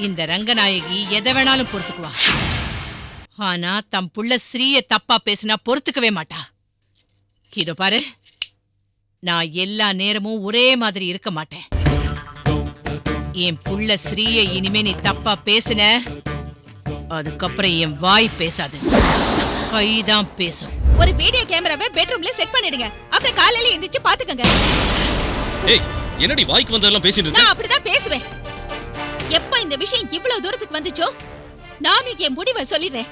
இந்த ரங்கநாயகி எதை வேணாலும் பொறுத்துக்குவா. ஆனா தம் புள்ள ஸ்ரீய தப்பா பேசினா பொறுத்துக்கவே மாட்டா. இதோ பாரு, நான் எல்லா நேரமும் ஒரே மாதிரி இருக்க மாட்டேன். என் புள்ள ஸ்ரீய இனிமே நீ தப்பா பேசுன, அதுக்கப்புறம் என் வாய் பேசாது, கைதான் பேசும். ஒரு வீடியோ கேமராவை பெட்ரூம்ல செட் பண்ணிடுங்க. அப்புறம் காலையில எந்திரிச்சு பாத்துக்கங்க. ஏய், என்னடி வாய்க்கு வந்ததெல்லாம் பேசிட்டு இருக்க? நான் அப்படிதான் பேசுவேன். எப்ப இந்த விஷயம் இவ்வளவு தூரத்துக்கு வந்துச்சோ, நானும் என் முடிவை சொல்லிடுறேன்.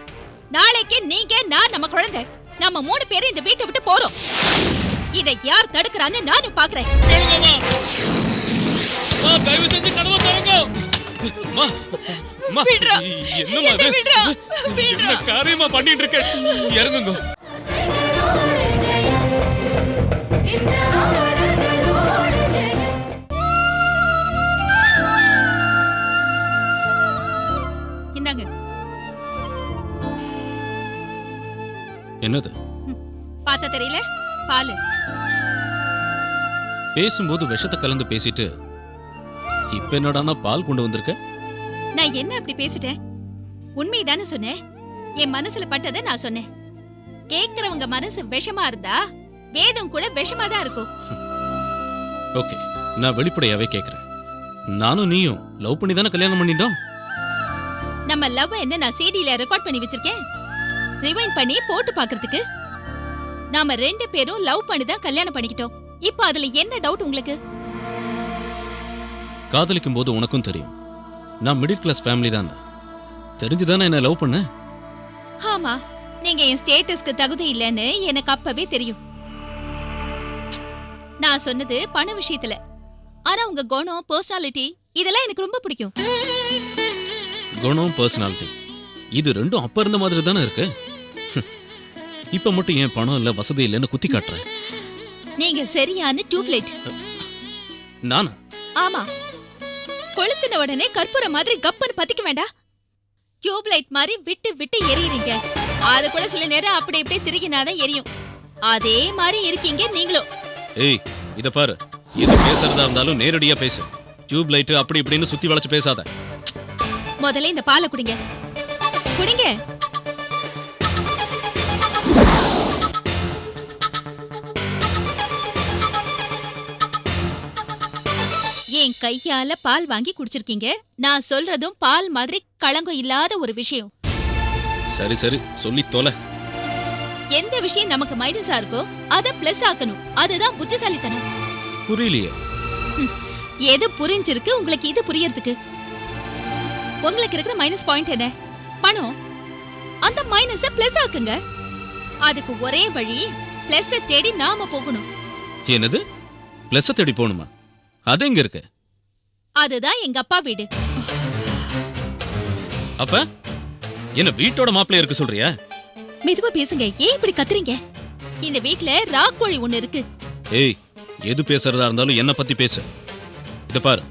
நாளைக்கு நீங்க, நான், நம்ம குழந்தை, நம்ம 3 பேரும் இந்த வீட்டை விட்டு போறோம். இதை யார் தடுக்கிறான்னு நானும் பாக்குறேன். தயவு செஞ்சு கதவை திறங்க. என்ன காரியமா பண்ணிட்டு இருக்க? இறங்குங்க. இந்தாங்க. என்னது? பார்த்தா தெரியல, பாலு. பேசும்போது விஷத்தை கலந்து பேசிட்டு இப்ப என்னடானா பால் கொண்டு வந்திருக்க? நான் என்ன அப்படி பேசிட்டேன்? உண்மைதானே சொன்னேன். என் மனசுல பட்டதை நான் சொன்னேன். கேக்குறவங்க மனசு விஷமா இருந்தா வேதம் கூட விஷமா தான் இருக்கும். ஓகே, நான் வெளிப்படையாவே கேக்குறேன். நானும் நீயும் லவ் பண்ணி தானே கல்யாணம் பண்ணிட்டோம். நம்ம லவ் என்ன நான் சிடில ரெக்கார்ட் பண்ணி வச்சிருக்கேன். ரிவைண்ட் பண்ணி போட்டு பாக்குறதுக்கு. நாம 2 பேரும் லவ் பண்ணி தான் கல்யாணம் பண்ணிக்கிட்டோம். இப்போ அதுல என்ன டவுட் உங்களுக்கு? காதலிக்கும் போது உனக்கும் தெரியும் நான் மிடில் கிளாஸ் ஃபேமிலி தான். தெரிஞ்சுதானே என்ன லவ் பண்ண? ஆமா, நீங்க என் ஸ்டேட்டஸ்க்கு தகுதி இல்லைன்னு எனக்கு அப்பவே தெரியும். நான் சொன்னது பண விஷயத்துல. ஆனா உங்க குணம், பர்சனாலிட்டி இதெல்லாம் எனக்கு ரொம்ப பிடிக்கும். குணம், பர்சனாலிட்டி இது ரெண்டும் அப்ப இருந்த மாதிரி தானே இருக்கு. இப்ப மட்டும் ஏன் பணம் இல்ல, வசதி இல்லைன்னு குத்தி காட்டுறேன். நீங்க சரியான டியூப்லைட். நானா? ஆமா, கொளுத்தின உடனே கற்பூர மாதிரி கப்புன்னு பத்திக்க வேண்டாம். டியூப்லைட் மாதிரி விட்டு விட்டு எரியுறீங்க. அது கூட சில நேரம் அப்படி இப்படி திருகினாதான் எரியும். அதே மாதிரி இருக்கீங்க நீங்களும். ஏய், இத பாரு, எது பேசுறதா இருந்தாலும் நேரடியா பேசு. டியூப் லைட் அப்படி இப்படின்னு சுத்தி வளைச்சு பேசாத. முதல்ல இந்த பாலை குடிங்க. குடிங்க. என் கையால பால் வாங்கி குடிச்சிருக்கீங்க. நான் சொல்றதும் பால் மாதிரி களங்கம் இல்லாத ஒரு விஷயம். சரி சரி, சொல்லி தொலை. எந்த விஷயம் நமக்கு மைனஸா இருக்கோ அத பிளஸ் ஆக்கணும். அதுதான் புத்திசாலித்தனம். புரியலையே. எது புரிஞ்சிருக்கு உங்களுக்கு இது புரியறதுக்கு? உங்களுக்கு இருக்கிற மைனஸ் பாயிண்ட் என்ன? பணம். அந்த மைனஸ பிளஸ் ஆக்குங்க. அதுக்கு ஒரே வழி பிளஸ் தேடி நாம போகணும். என்னது? பிளஸ் தேடி போகணுமா? அது எங்க இருக்கு? அதுதான் எங்க அப்பா வீடு. அப்ப என்ன வீட்டோட மாப்பிள்ளை இருக்கு சொல்றியா? மெதுவா பேசுங்க. ஏன் இப்படி கத்துறீங்க? இந்த வீட்ல ராக்கோழி ஒண்ணு இருக்கு. ஏய், எது பேசுறதா இருந்தாலும் என்ன பத்தி பேசு. இத பாரு,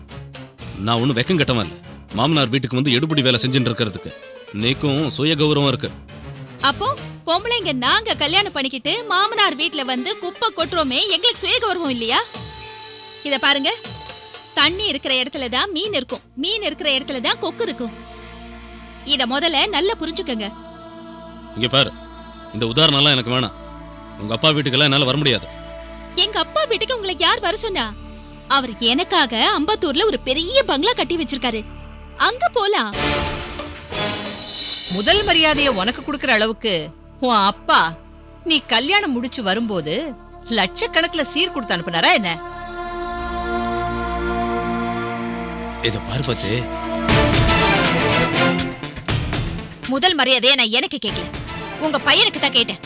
நான் ஒண்ணு வெக்கம் கட்டவன் இல்ல. மாமனார் வீட்டுக்கு வந்து எடுபடி வேலை செஞ்சுட்டு இருக்கிறதுக்கு நீக்கும் சுய கௌரவம் இருக்கு. அப்போ பொம்பளைங்க நாங்க கல்யாணம் பண்ணிக்கிட்டு மாமனார் வீட்ல வந்து குப்பை கொட்டுறோமே, எங்களுக்கு சுய கௌரவம் இல்லையா? இத பாருங்க, தண்ணி இருக்கிற இடத்துல தான் மீன் இருக்கும், மீன் இருக்கிற இடத்துல தான் கொக்கு இருக்கும். இத முதல்ல நல்லா புரிஞ்சுக்கங்க. இங்க பாரு, இந்த உதாரணம் எல்லாம் எனக்கு வேணாம். உங்க அப்பா வீட்டுக்கெல்லாம் என்னால வர முடியாது. எங்க அப்பா வீட்டுக்கு உங்களுக்கு யார் வர சொன்னா? அவர் எனக்காக அம்பத்தூர்ல ஒரு பெரிய பங்களா கட்டி வச்சிருக்காரு. அங்க போலாம். முதல் மரியாதைய உனக்கு கொடுக்கற அளவுக்கு உன் அப்பா நீ கல்யாணம் முடிச்சு வரும்போது லட்சக்கணக்கில் சீர் கொடுத்து அனுப்புனாரா என்ன? இத பார்வதி, முதல் மரியாதையை நான் எனக்கு கேட்கல, உங்க பையனுக்கு தான் கேட்டேன்.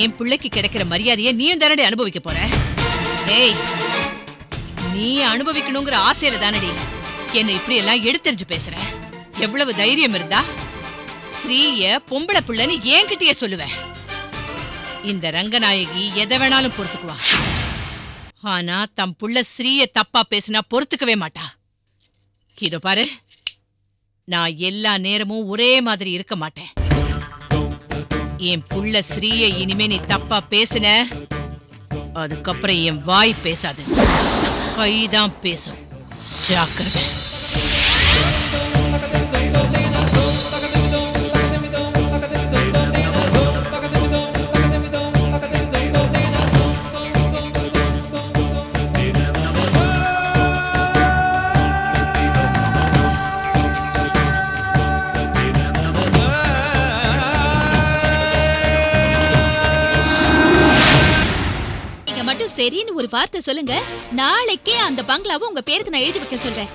என் பிள்ளைக்கு கிடைக்கிற மரியாதையை நீயும் தானடி அனுபவிக்க போற? ஏய், நீ அனுபவிக்கணுங்கிற ஆசையில தானடி என்ன இப்படி எல்லாம் எடுத்தெறிஞ்சு பேசுற? எவ்வளவு தைரியம் இருந்தா ஸ்ரீய பொம்பளை பிள்ளைன்னு என்கிட்டயே சொல்லுவேன். இந்த ரங்கநாயகி எதை வேணாலும் பொறுத்துக்குவா. ஆனா தம் புள்ள ஸ்ரீய தப்பா பேசினா பொறுத்துக்கவே மாட்டா. இதோ பாரு, நான் எல்லா நேரமும் ஒரே மாதிரி இருக்க மாட்டேன். என் புள்ள ஸ்ரீய இனிமே நீ தப்பா பேசுன, அதுக்கப்புறம் என் வாய் பேசாது, கைதான் பேசும். ஜாக்கிரதை. நீங்க மட்டும் சரின்னு ஒரு வார்த்தை சொல்லுங்க, நாளைக்கே அந்த பங்களாவை உங்க பேருக்கு நான் எழுதி வைக்க சொல்றேன்.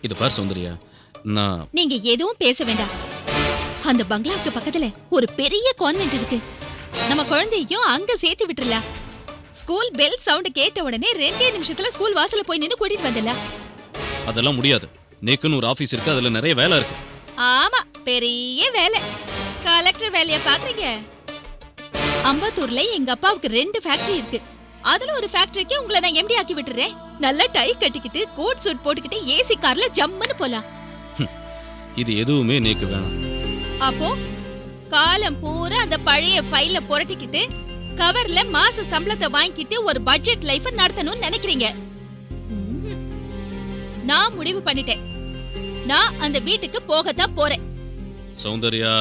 இது பார் சௌந்தர்யா, நான் நீங்க எதுவும் பேச வேண்டாம். அந்த பங்களாவுக்கு பக்கத்துல ஒரு பெரிய கான்வென்ட் இருக்கு. நம்ம குழந்தையும் அங்க சேர்த்து விட்டுறலாம். ஸ்கூல் பெல் சவுண்ட் கேட்ட உடனே 2 நிமிஷத்துல ஸ்கூல் வாசல்ல போய் நின்னு கூட்டிட்டு வந்துடலாம். அதெல்லாம் முடியாது. நேக்குன்னு ஒரு ஆபீஸ் இருக்கு, அதுல நிறைய வேலை இருக்கு. ஆமா, பெரிய வேலை. கலெக்டர் வேலைய பாக்குறீங்க? அம்பத்தூர்ல எங்க அப்பாவுக்கு 2 ஃபேக்டரி இருக்கு. அதுல ஒரு ஃபேக்டரிக்கு உங்களை நான் எம்டி ஆக்கி விட்டுறேன். நல்லா டை கட்டிக்கிட்டு கோட் சூட் போட்டுக்கிட்டு ஏசி கார்ல ஜம்முன்னு போலாம். இது எதுவுமே நேக்கு வேணாம். அப்போ காலம் பூரா அந்த பழைய ஃபைல புரட்டிக்கிட்டு கவர்ல மாச சம்பளத்தை வாங்கிட்டு ஒரு பட்ஜெட் லைஃப் நடத்தணும்னு நினைக்கிறீங்க. நான் முடிவு பண்ணிட்டேன். நான் அந்த வீட்டுக்கு போகத்தான் போறேன். சௌந்தர்யா,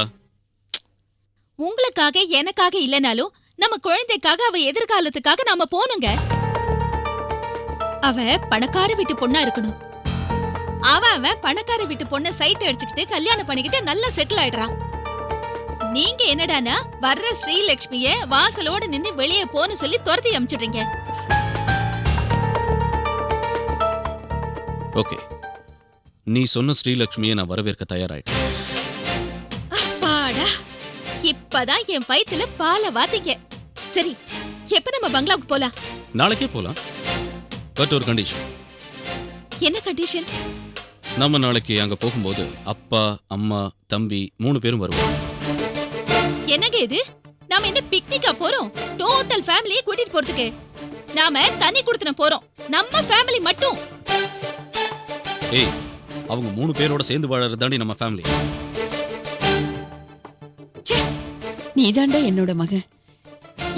உங்களுக்காக எனக்காக இல்லனாலும் நம்ம குழந்தைக்காக, அவ எதிர்காலத்துக்காக நாம போனுங்க. அவ பணக்கார வீட்டு பொண்ணா இருக்கணும். அவன் பணக்கார வீட்டு பொண்ண சைட் அடிச்சுக்கிட்டு கல்யாணம் பண்ணிக்கிட்டு நல்லா செட்டில் ஆயிடுறான். நீங்க என்னடானா வர்ற ஸ்ரீலட்சுமிய வாசலோட நின்னு வெளியே போன்னு சொல்லி துரத்தி அமிச்சிடுறீங்க. ஓகே, நீ சொன்ன ஸ்ரீலட்சுமியை நான் வரவேற்க தயாராயிட்டேன். அப்பாடா, இப்பதான் என் வயித்துல பாலை வாத்தீங்க. சரி, எப்ப நம்ம பங்களாவுக்கு போலாம்? நாளைக்கே போலாம். பட் ஒரு கண்டிஷன். என்ன கண்டிஷன்? நம்ம நாளைக்கு அங்க போகும்போது அப்பா, அம்மா, தம்பி 3 பேரும் வருவோம். என்னங்க இது? நாம என்ன பிக்னிக்கா போறோம்? டோட்டல் ஃபேமிலியை கூட்டிட்டு போறதுக்கு. நாம தனி குடுத்தன போறோம். நம்ம ஃபேமிலி மட்டும். ஏய், அவங்க 3 பேரோட சேர்ந்து வாழறது தாண்டி நம்ம ஃபேமிலி. நீதாண்டா என்னோட மகன்.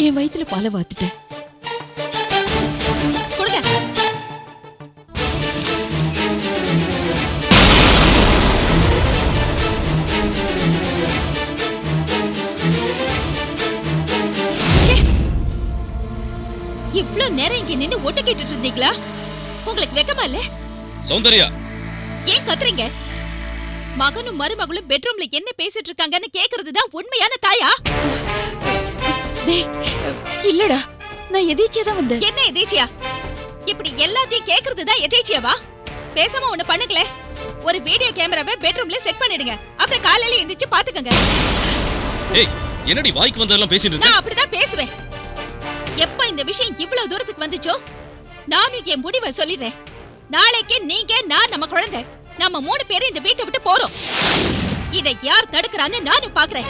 என் வயித்துல பாலை வாத்துட்ட. கொடுங்க. இவ்ளோ நேரம் இங்க நின்னு ஒட்டு கேட்டுட்டு இருந்தீங்களா? உங்களுக்கு வெக்கமா இல்ல? சௌந்தர்யா, ஏன் கத்துறீங்க? மகனும் மருமகளும் பெட்ரூம்ல என்ன பேசிட்டு இருக்காங்கன்னு கேக்குறதுதான் உண்மையான தாயா? டேய், இல்லடா, நான் எதேச்சியா தான் வந்தேன். என்ன எதேச்சியா? இப்படி எல்லாத்தையும் கேக்குறதுதான் எதேச்சியாவா? பேசாம ஒண்ணு பண்ணுங்களே, ஒரு வீடியோ கேமராவை பெட்ரூம்ல செட் பண்ணிடுங்க. அப்புறம் காலையில எந்திரிச்சு பாத்துக்கங்க. ஏய், என்னடி வாய்க்கு வந்ததெல்லாம் பேசிட்டு இருக்க? நான் அப்படிதான் பேசுவேன். எப்ப இந்த விஷயம் இவ்வளவு தூரத்துக்கு வந்துச்சோ, நானும் என் முடிவை சொல்லிடுறேன். நாளைக்கு நீங்க, நான், நம்ம குழந்தை, நம்ம 3 பேரும் இந்த வீட்டை விட்டு போறோம். இதை யார் தடுக்கிறான்னு நானும் பாக்குறேன்.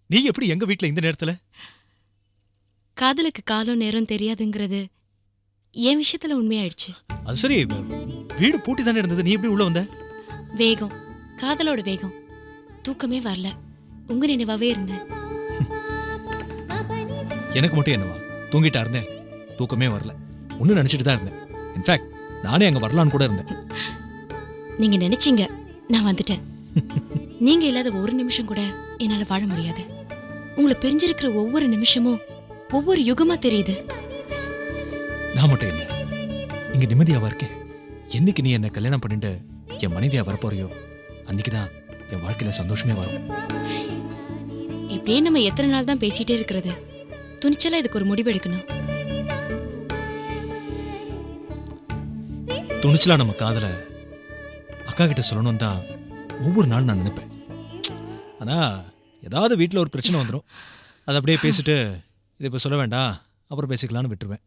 நீ எப்படி எங்க வீட்ல இந்த நேரத்துல? காதலுக்கு காலம் நேரம் தெரியாதுங்கிறது என் விஷயத்துல உண்மையாயிடுச்சு. அது சரி, வீடு பூட்டி தானே இருந்தது, நீ எப்படி உள்ள வந்த? வேகம், காதலோட வேகம். தூக்கமே வரல, உங்க நினைவாவே இருந்தேன். எனக்கு மட்டும் என்னவா, தூங்கிட்டா இருந்தேன், தூக்கமே வரல. ஒன்னு நினைச்சிட்டு தான் இருந்தேன். இன்ஃபேக்ட் நானே அங்க வரலான்னு கூட இருந்தேன். நீங்க நினைச்சீங்க, நான் வந்துட்டேன். நீங்க இல்லாத ஒரு நிமிஷம் கூட என்னால வாழ முடியாது. உங்களை பிரிஞ்சிருக்கிற ஒவ்வொரு நிமிஷமும் ஒவ்வொரு யுகமா தெரியுது. நான் மட்டும் என்ன இங்க நிம்மதியாவா இருக்கேன்? என்னைக்கு நீ என்ன கல்யாணம் பண்ணிட்டு என் மனைவியா வரப்போறியோ அன்னைக்குதான் என் வாழ்க்கையில சந்தோஷமே வரும். இப்படி இப்படியே நம்ம எத்தனை நாள் தான் பேசிட்டே இருக்கிறது? துணிச்சலா இதுக்கு ஒரு முடிவு எடுக்கணும். துணிச்சலா நம்ம காதல அக்கா கிட்ட சொல்லணும் தான் ஒவ்வொரு நாளும் நான் நினைப்பேன். ஆனா ஏதாவது வீட்டில் ஒரு பிரச்சனை வந்துடும், அதை அப்படியே பேசிட்டு இதை இப்போ சொல்ல வேண்டாம் அப்புறம் பேசிக்கலாம்னு விட்டுருவேன்.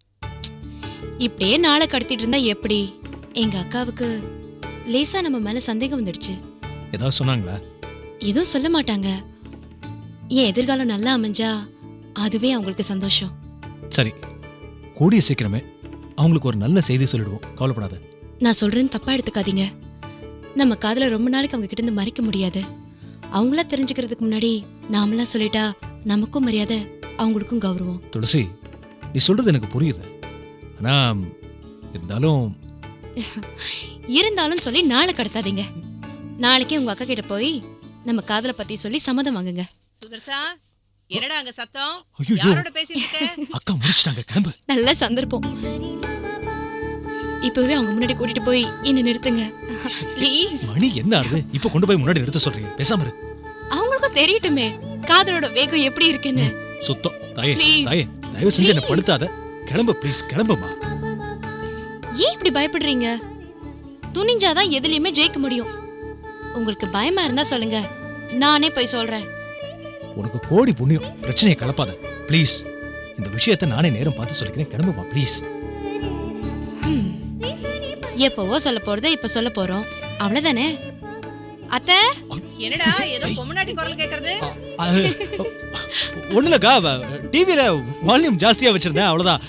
இப்படியே நாளை கடத்திட்டு இருந்தா எப்படி? எங்க அக்காவுக்கு லேசா நம்ம மேல சந்தேகம் வந்துடுச்சு. ஏதாவது சொன்னாங்களா? எதுவும் சொல்ல மாட்டாங்க. என் எதிர்காலம் நல்லா அமைஞ்சா அதுவே அவங்களுக்கு சந்தோஷம். சரி, கூடிய சீக்கிரமே அவங்களுக்கு ஒரு நல்ல செய்தி சொல்லிடுவோம், கவலைப்படாத. நான் சொல்றேன்னு தப்பா எடுத்துக்காதீங்க. நம்ம காதல ரொம்ப நாளைக்கு அவங்க கிட்ட இருந்து மறைக்க முடியாது. அவங்களா தெரிஞ்சுக்கிறதுக்கு முன்னாடி நாமளா சொல்லிட்டா நமக்கும் மரியாதை, அவங்களுக்கும் கௌரவம். துளசி, நீ சொல்றது எனக்கு புரியுது. ஆனா இருந்தாலும் சொல்லி நாளை கடத்தாதீங்க. நாளைக்கே உங்க அக்கா கிட்ட போய் நம்ம காதலை பத்தி சொல்லி சம்மதம் வாங்குங்க. சுதர்சா, என்னடா அங்க சத்தம்? ஐயோ, யாரோட பேசிட்டு இருக்க? அக்கா முடிச்சிட்டாங்க, கிளம்பு. நல்ல சந்தர்ப்பம். இப்பவே அவங்க முன்னாடி கூட்டிட்டு போய் என்ன நிறுத்துங்க ப்ளீஸ். மணி என்ன ஆகுது? இப்ப கொண்டு போய் முன்னாடி நிறுத்த சொல்றீங்க, பேசாம இரு. அவங்களுக்கும் தெரியட்டுமே காதலோட வேகம் எப்படி இருக்குன்னு. சுத்தம். தாயே, Please. தாயே, தயவு செஞ்சு என்ன படுத்தாத. கிளம்பு ப்ளீஸ், கிளம்புமா. ஏன் இப்படி பயப்படுறீங்க? துணிஞ்சாதான் எதுலயுமே ஜெயிக்க முடியும். உங்களுக்கு பயமா இருந்தா சொல்லுங்க, நானே போய் சொல்றேன். உனக்கு கோடி புண்ணியம், பிரச்சனையை கலப்பாத ப்ளீஸ். இந்த விஷயத்தை நானே நேரம் பார்த்து சொல்லிக்கிறேன், கிளம்புமா ப்ளீஸ். எப்பவோ சொல்ல போறத இப்ப சொல்ல போறோம், அவ்வளவுதானே? அத்தை, என்னடா ஏதோ பொம்னாட்டி குரல் கேக்குறது? ஒண்ணுலக்கா, டிவியில வால்யூம் ஜாஸ்தியா வச்சிருந்தேன், அவ்வளவுதான்.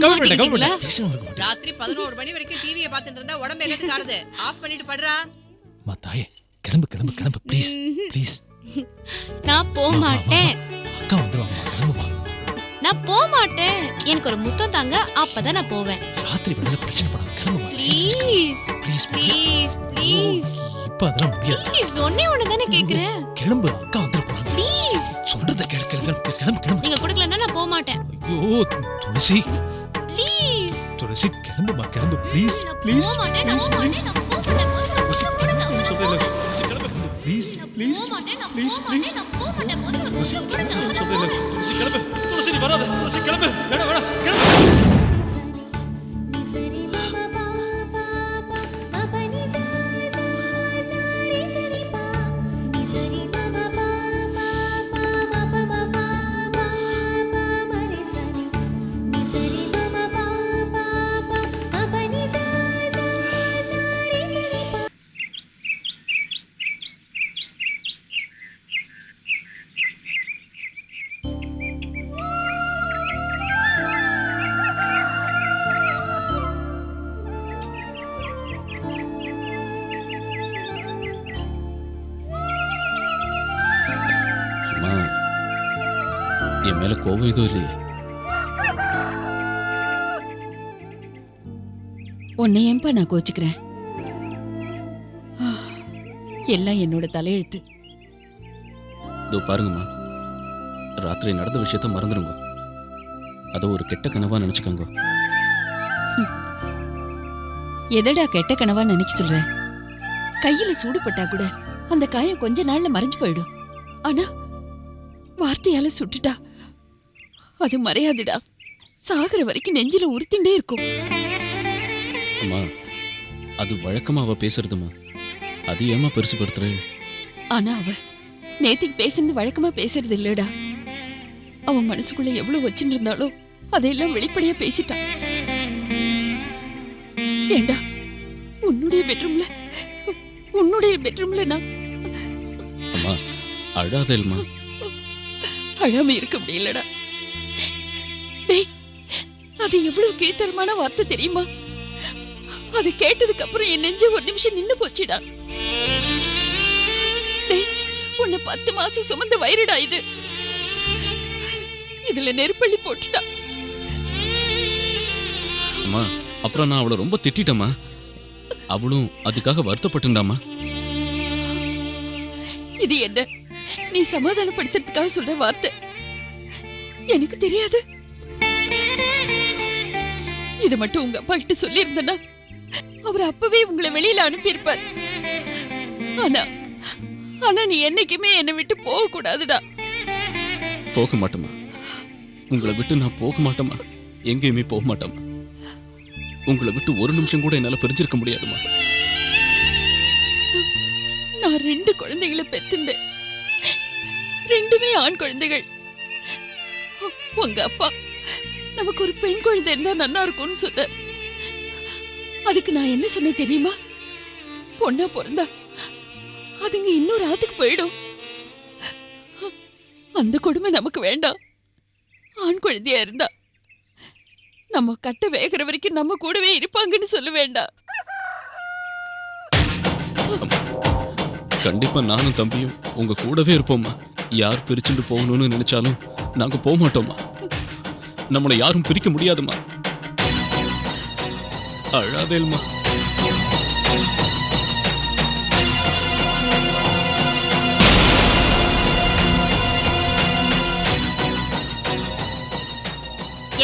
கவர்மெண்ட் ராத்திரி 11 மணி வரைக்கும் டிவியை பார்த்துட்டு இருந்தா உடம்பு எங்கத்துக்கு ஆறுது? ஆஃப் பண்ணிட்டு படுறா. தாயே, கிளம்பு கிளம்பு கிளம்பு ப்ளீஸ் ப்ளீஸ். நான் போக மாட்டேன். அக்கா வந்துருவாங்க, கிளம்புமா. நான் போக மாட்டேன். எனக்கு ஒரு முத்தம் தாங்க, அப்பதான் நான் போவேன். ராத்திரி வேலையில பிரச்சனை பண்ணாத, கிளம்புமா ப்ளீஸ் ப்ளீஸ் ப்ளீஸ் ப்ளீஸ் இப்ப அதெல்லாம் முடியாது. ப்ளீஸ் ஒண்ணே ஒண்ணு தானே கேக்குறேன். கிளம்பு, அக்கா வந்துட போறாங்க. ப்ளீஸ் சொல்றத கிளம்பு கிளம்பு. நீங்க கொடுக்கலன்னா நான் போக மாட்டேன். ஐயோ துளசி, ப்ளீஸ் துளசி கிளம்புமா, கிளம்பு ப்ளீஸ் நான் ப்ளீஸ். போக மாட்டேன். நான் போக மாட்டேன். நான் போக மாட்டேன். சொல்றேன் கிளம்பு ப்ளீஸ் ப்ளீஸ் போக மாட்டேன். நான் ப்ளீஸ் போக ப்ளீஸ். மாட்டேன். நான் போக மாட்டேன். முதல்ல துளசி சொல்லுங்க. சொல்றேன், துளசி கிளம்பு. துளசி நீ வராத, துளசி கிளம்பு. வேணாம் வேணாம், கிளம்பு. என் மேல கோவம் எதுவும் இல்லையே? உன்னை ஏன்பா நான் கோச்சுக்கிறேன்? எல்லாம் என்னோட தலையெழுத்து. இதோ பாருங்கம்மா, ராத்திரி நடந்த விஷயத்த மறந்துடுங்க. அதை ஒரு கெட்ட கனவா நினைச்சுக்கோங்க. எதடா கெட்ட கனவா நினைக்க சொல்ற? கையில சூடுபட்டா கூட அந்த காயம் கொஞ்ச நாள்ல மறைஞ்சு போயிடும். ஆனா வார்த்தையால சுட்டுட்டா அது மறையாதுடா. சாகர வரைக்கும் நெஞ்சில உறுத்திண்டே இருக்கும். அம்மா, அது வழக்கமா அவ பேசுறதுமா, அது ஏமா பெருசுபடுத்துற? ஆனா அவ நேத்திக்கு பேசுறது வழக்கமா பேசுறது இல்லடா. அவன் மனசுக்குள்ள எவ்வளவு வச்சுட்டு இருந்தாலோ அதையெல்லாம் வெளிப்படையா பேசிட்டான். ஏண்டா, உன்னுடைய பெட்ரூம்ல நான் அம்மா அழாதல்மா. அழாம இருக்க முடியலடா. டேய், அது எவ்வளவு கீழ்த்தரமான வார்த்தை தெரியுமா? அதை கேட்டதுக்கு அப்புறம் என் நெஞ்சு ஒரு நிமிஷம் நின்னு போச்சுடா. டேய், உன்னை 10 மாசம் சுமந்த வயிறுடா இது. இதுல நெருப்பள்ளி போட்டுட்டா. அம்மா, அப்புறம் நான் அவளை ரொம்ப திட்டிட்டேம்மா. அவளும் அதுக்காக வருத்தப்பட்டுண்டாமா. இது என்ன நீ சமாதானப்படுத்துறதுக்காக சொல்ற வார்த்தை? எனக்கு தெரியாது. இதை மட்டும் உங்க அப்பா கிட்ட சொல்லி இருந்தனா அவர் அப்பவே உங்களை வெளியில அனுப்பியிருப்பார். ஆனா நீ என்னைக்குமே என்னை விட்டு போக கூடாதுடா. போக மாட்டேம்மா. உங்களை விட்டு நான் போக மாட்டேம்மா. எங்கேயுமே போக மாட்டேம்மா. உங்களை விட்டு ஒரு நிமிஷம் கூட என்னால பிரிஞ்சிருக்க முடியாதும்மா. நான் 2 குழந்தைகளை பெத்துண்டேன். 2மே ஆண் குழந்தைகள். உங்க அப்பா நமக்கு ஒரு பெண் குழந்தை இருந்தா நல்லா இருக்கும்னு சொன்னார். அதுக்கு நான் என்ன சொன்னேன் தெரியுமா? பொண்ணா பிறந்தா அதுங்க இன்னொரு ஆத்துக்கு போயிடும். அந்த கொடுமை நமக்கு வேண்டாம். ஆண் குழந்தையா இருந்தா நம்ம கட்ட வேகிற வரைக்கும் நம்ம கூடவே இருப்பாங்கன்னு சொல்ல வேண்டாம். கண்டிப்பா நானும் தம்பியும் உங்க கூடவே இருப்போம்மா. யார் பிரிச்சுட்டு போகணும்னு நினைச்சாலும் நாங்க போக மாட்டோம்மா. நம்மளை யாரும் பிரிக்க முடியாதுமா. அழாதேல்மா.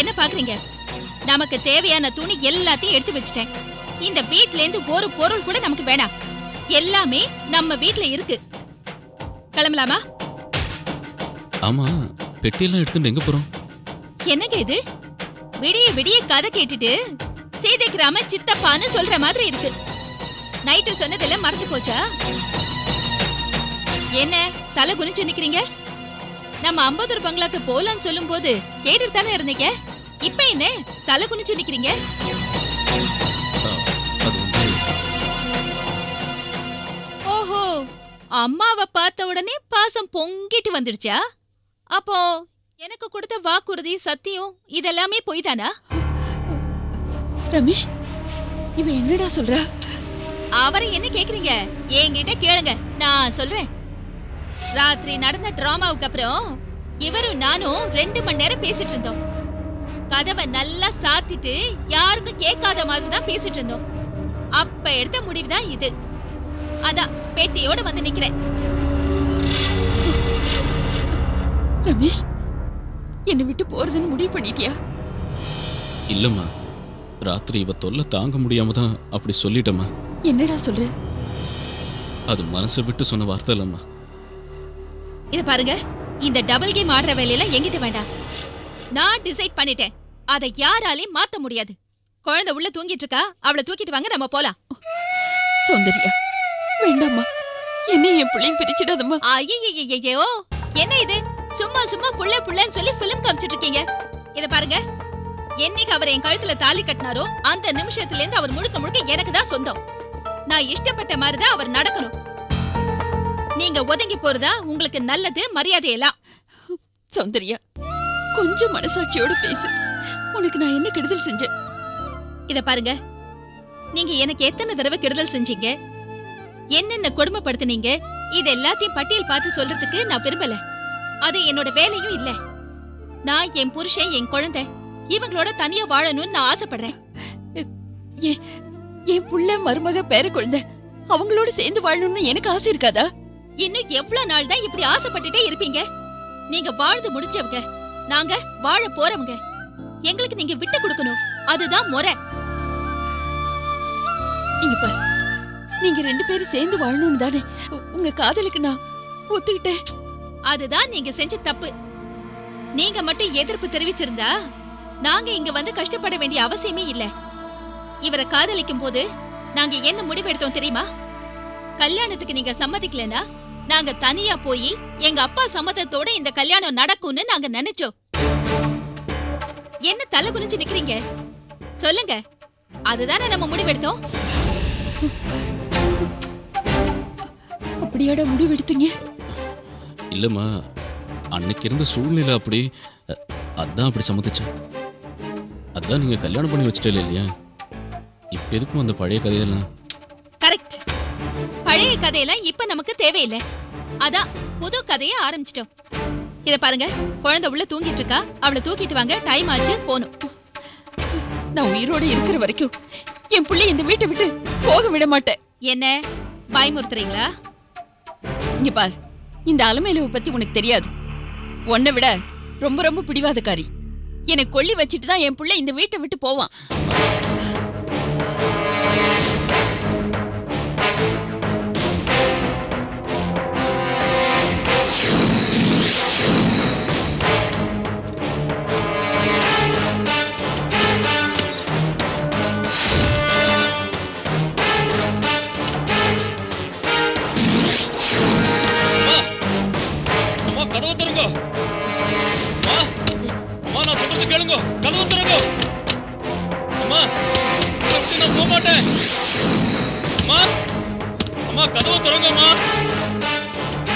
என்ன பாக்குறீங்க? நமக்கு தேவையான துணி எல்லாத்தையும் எடுத்து வச்சுட்டேன். இந்த வீட்ல இருந்து ஒரு பொருள் கூட நமக்கு வேணாம். எல்லாமே நம்ம வீட்ல இருக்கு. கிளம்பலாமா? ஆமா, பெட்டியெல்லாம் எடுத்துட்டு எங்க போறோம்? என்னங்க இது? விடிய விடிய கதை கேட்டுட்டு சீதைக்கிராம சித்தப்பான்னு சொல்ற மாதிரி இருக்கு. நைட்டு சொன்னதெல்லாம் மறந்து போச்சா? என்ன தலை குனிச்சு நிக்கிறீங்க? நம்ம அம்பதூர் பங்களாக்கு போலான்னு சொல்லும் போது கேட்டுட்டு தானே இருந்தீங்க. இப்ப என்ன தலை குனிச்சு நிக்கிறீங்க? அது வந்து ஓஹோ, அம்மாவை பார்த்த உடனே பாசம் பொங்கிட்டு வந்துடுச்சா? அப்போ எனக்கு கொடுத்த வாக்குறுதி சத்தியம் இதெல்லாமே பொய் தானா? ரமேஷ், இவன் என்னடா சொல்றா? அவரை என்ன கேக்குறீங்க? என்கிட்ட கேளுங்க, நான் சொல்றேன். ராத்திரி நடந்த டிராமாவுக்கு அப்புறம் இவரும் நானும் 2 மணி நேரம் பேசிட்டு இருந்தோம். கதவை நல்லா சாத்திட்டு யாருக்கும் கேட்காத மாதிரி தான் பேசிட்டு இருந்தோம். அப்ப எடுத்த முடிவுதான் இது. அதான் பேட்டியோட வந்து நிக்கிறேன். ரமேஷ், என்னை விட்டு போறதுன்னு முடிவு பண்ணிட்டியா? இல்லம்மா, ராத்திரி இவ தொல்லை தாங்க முடியாம தான் அப்படி சொல்லிட்டம்மா. என்னடா சொல்ற? அது மனசை விட்டு சொன்ன வார்த்தை இல்லம்மா. இத பாருங்க, இந்த டபுள் கேம் ஆடுற வேலையில எங்கிட்ட வேண்டாம். நான் டிசைட் பண்ணிட்டேன். அதை யாராலையும் மாத்த முடியாது. குழந்தை உள்ள தூங்கிட்டு இருக்கா, அவளை தூக்கிட்டு வாங்க, நம்ம போலாம். சௌந்தர்யா, வேண்டாம்மா. என்னை என் பிள்ளையும் பிரிச்சிடாதம்மா. ஐயோ, என்ன இது? சும்மா சும்மா புள்ள புள்ளன்னு சொல்லி பிலிம் காமிச்சிட்டு இருக்கீங்க. இத பாருங்க, என்னைக்கு அவர் என் கழுத்துல தாலி கட்டினாரோ அந்த நிமிஷத்துல இருந்து அவர் முழுக்க முழுக்க எனக்கு தான் சொந்தம். நான் இஷ்டப்பட்ட மாதிரிதான் அவர் நடக்கணும். நீங்க ஒதுங்கி போறதா உங்களுக்கு நல்லது, மரியாதை எல்லாம். சௌந்தர்யா, கொஞ்சம் மனசாட்சியோட பேசு. உனக்கு நான் என்ன கெடுதல் செஞ்சேன்? இத பாருங்க, நீங்க எனக்கு எத்தனை தடவை கெடுதல் செஞ்சீங்க, என்னென்ன கொடுமைப்படுத்தினீங்க, இது எல்லாத்தையும் பட்டியல் பார்த்து சொல்றதுக்கு நான் விரும்பல. அது என்னோட வேலையும் இல்ல. நான் என் புருஷன், என் குழந்தை இவங்களோட தனியா வாழணும்னு நான் ஆசைப்படுறேன். என் புள்ள, மருமக, பேர குழந்தை அவங்களோட சேர்ந்து வாழணும்னு எனக்கு ஆசை இருக்காதா? இன்னும் எவ்வளவு நாள் தான் இப்படி ஆசைப்பட்டுட்டே இருப்பீங்க? நீங்க வாழ்ந்து முடிஞ்சவங்க, நாங்க வாழ போறவங்க. எங்களுக்கு நீங்க விட்டு கொடுக்கணும், அதுதான் முறை. இங்க பாரு, நீங்க 2 பேரும் சேர்ந்து வாழணும்னு தானே உங்க காதலுக்கு நான் ஒத்துக்கிட்டேன். அதுதான் நீங்க செஞ்ச தப்பு. நீங்க மட்டும் எதிர்ப்பு தெரிவிச்சிருந்தா நாங்க இங்க வந்து கஷ்டப்பட வேண்டிய அவசியமே இல்ல. இவரை காதலிக்கும் போது நாங்க என்ன முடிவெடுத்தோம் தெரியுமா? கல்யாணத்துக்கு நீங்க சம்மதிக்கலனா நாங்க தனியா போய் எங்க அப்பா சம்மதத்தோட இந்த கல்யாணம் நடக்கும்னு நாங்க நினைச்சோம். என்ன தலை குனிஞ்சு நிக்கிறீங்க? சொல்லுங்க, அதுதானே நம்ம முடிவெடுத்தோம். அப்படியாடா முடிவெடுத்தீங்க? இல்லம்மா, அன்னைக்கு இருந்த சூழ்நிலை அப்படி, அதான் அப்படி சம்மதிச்சேன். அதான் நீங்க கல்யாணம் பண்ணி வச்சுட்டே இல்லையா? இப்ப எதுக்கும் அந்த பழைய கதையெல்லாம்? கரெக்ட். பழைய கதையெல்லாம் இப்ப நமக்கு தேவையில்லை. அதான் புது கதையை ஆரம்பிச்சிட்டோம். இத பாருங்க, குழந்தை உள்ள தூங்கிட்டு இருக்கா, அவளை தூக்கிட்டு வாங்க, டைம் ஆச்சு, போணும். நான் உயிரோட இருக்கிற வரைக்கும் என் பிள்ளை இந்த வீட்டை விட்டு போக விட மாட்டேன். என்ன பயமுறுத்துறீங்களா? இங்க பார், இந்த அலமேலுவை பத்தி உனக்கு தெரியாது. உன்னை விட ரொம்ப ரொம்ப பிடிவாதக்காரி. என்னை கொல்லி வச்சுட்டு தான் என் பிள்ளை இந்த வீட்டை விட்டு போவான். கேளுங்க, கதவு திறங்க. அம்மா, நான் போக மாட்டேன். அம்மா, அம்மா கதவு திறங்கம்மா.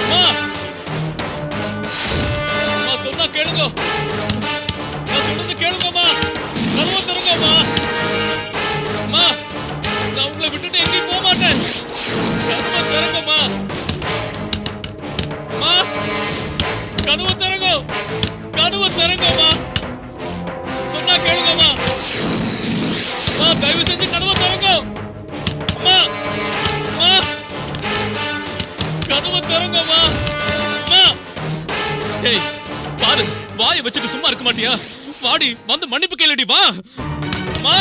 அம்மா, அம்மா சொன்னா கேளுங்க. நான் சொல்றது கேளுங்கம்மா. கதவு திறங்கம்மா. அம்மா, நான் உங்களை விட்டுட்டு எங்கேயும் போக மாட்டேன். கதவு திறங்கம்மா. அம்மா, கதவு திறங்க. கதவு திறங்கம்மா. சொன்னா கேளுங்கம்மா. அம்மா, தயவு செஞ்சு கதவு திறங்க. அம்மா, அம்மா, கதவு திறங்கம்மா. அம்மா, ஏய் பாரு, வாயை வச்சுட்டு சும்மா இருக்க மாட்டியா? வாடி, வந்து மன்னிப்பு கேளுடி, வா. அம்மா,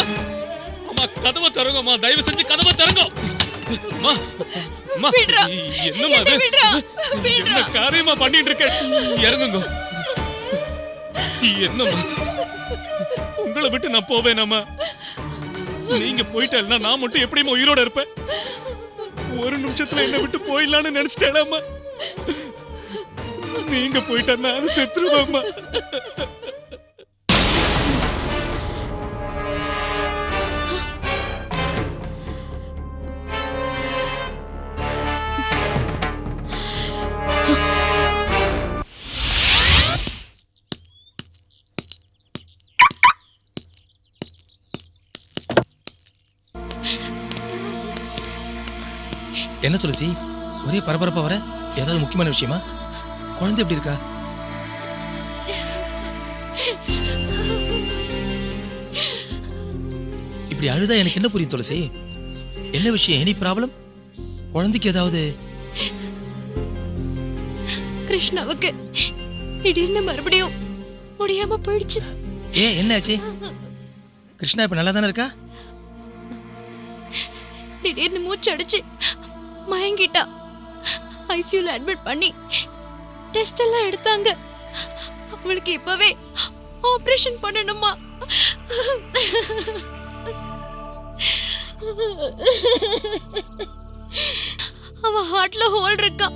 அம்மா கதவு திறங்கம்மா, தயவு செஞ்சு கதவு திறங்க. அம்மா, அம்மா, என்னம்மா இது? என்ன காரியமா பண்ணிட்டு இருக்க? இறங்குங்க. என்னம்மா, உங்களை விட்டு நான் போவேனாம்மா? நீங்க போயிட்டா நான் மட்டும் எப்படிமா உயிரோட இருப்பேன்? ஒரு நிமிஷத்துல என்ன விட்டு போயிடலான்னு நினைச்சிட்டேனாம்மா? நீங்க போயிட்டா நான் செத்துருவேம்மா. என்ன துளசி, ஒரே பரபரப்பா வர? ஏதாவது முக்கியமான விஷயமா? குழந்தை எப்படி இருக்கா? இப்படி அழுதா எனக்கு என்ன புரியும் துளசி? என்ன விஷயம்? Any problem? குழந்தைக்கு ஏதாவது? கிருஷ்ணாவுக்கு திடீர்னு மறுபடியும் முடியாம போயிடுச்சு. ஏன், என்ன ஆச்சு? கிருஷ்ணா இப்ப நல்லா தானே இருக்கா? திடீர்னு மூச்சு அடிச்சு மயங்கிட்டா. ஐசியூல அட்மிட் பண்ணி டெஸ்ட் எல்லாம் எடுத்தாங்க. அவளுக்கு இப்பவே ஆபரேஷன் பண்ணணுமா? அவ ஹார்ட்ல ஹோல் இருக்கா.